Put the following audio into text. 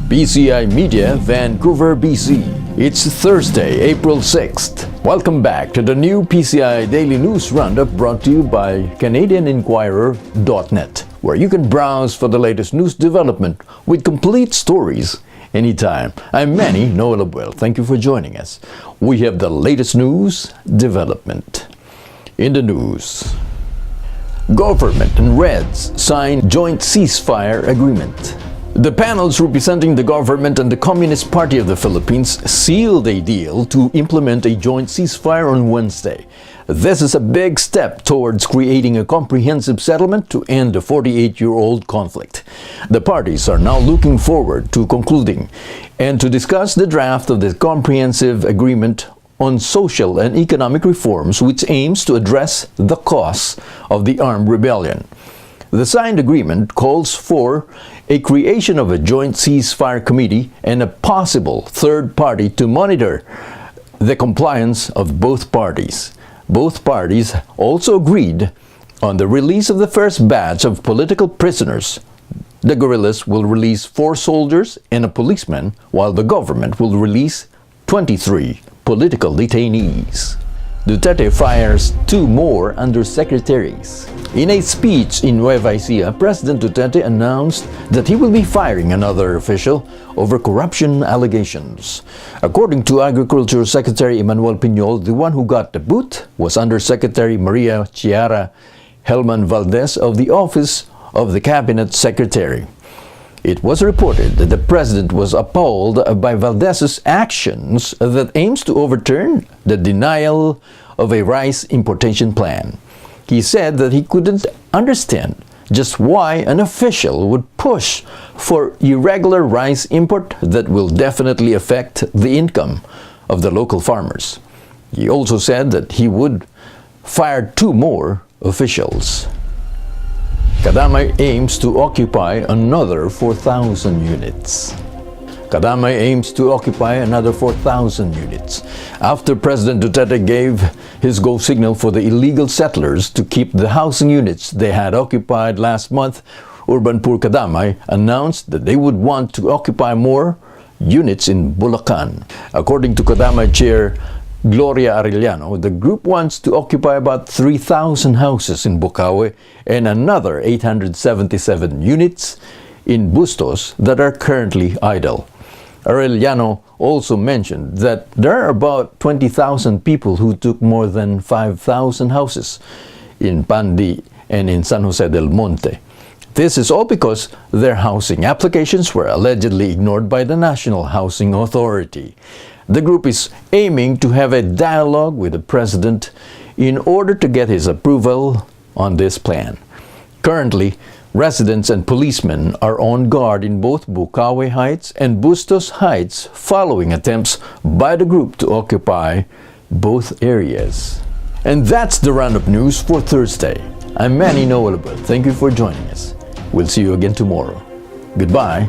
BCI Media, Vancouver, BC. It's Thursday, April 6th. Welcome back to the new PCI Daily News Roundup brought to you by CanadianInquirer.net, where you can browse for the latest news development with complete stories anytime. I'm Manny Noel Abuel. Thank you for joining us. We have the latest news development. In the news, government and Reds sign joint ceasefire agreement. The panels representing the government and the Communist Party of the Philippines sealed a deal to implement a joint ceasefire on Wednesday. This is a big step towards creating a comprehensive settlement to end the 48-year-old conflict. The parties are now looking forward to concluding and to discuss the draft of the comprehensive agreement on social and economic reforms which aims to address the cause of the armed rebellion. The signed agreement calls for a creation of a joint ceasefire committee and a possible third party to monitor the compliance of both parties. Both parties also agreed on the release of the first batch of political prisoners. The guerrillas will release 4 soldiers and a policeman, while the government will release 23 political detainees. Duterte fires 2 more undersecretaries. In a speech in Nueva Ecija, President Duterte announced that he will be firing another official over corruption allegations. According to Agriculture Secretary Emmanuel Piñol, the one who got the boot was Undersecretary Maria Chiara Helman Valdez of the Office of the Cabinet Secretary. It was reported that the president was appalled by Valdez's actions that aims to overturn the denial of a rice importation plan. He said that he couldn't understand just why an official would push for irregular rice import that will definitely affect the income of the local farmers. He also said that he would fire 2 more officials. Kadamay aims to occupy another 4,000 units. Kadamay aims to occupy another 4,000 units after President Duterte gave his go signal for the illegal settlers to keep the housing units they had occupied last month. Urban Poor Kadamay announced that they would want to occupy more units in Bulacan. According to Kodama Chair Gloria Arellano, the group wants to occupy about 3,000 houses in Bukawi and another 877 units in Bustos that are currently idle. Arellano also mentioned that there are about 20,000 people who took more than 5,000 houses in Pandi and in San Jose del Monte. This is all because their housing applications were allegedly ignored by the National Housing Authority. The group is aiming to have a dialogue with the president in order to get his approval on this plan. Currently, residents and policemen are on guard in both Bukawi Heights and Bustos Heights following attempts by the group to occupy both areas. And that's the roundup news for Thursday. I'm Manny Noel Abuel. Thank you for joining us. We'll see you again tomorrow. Goodbye.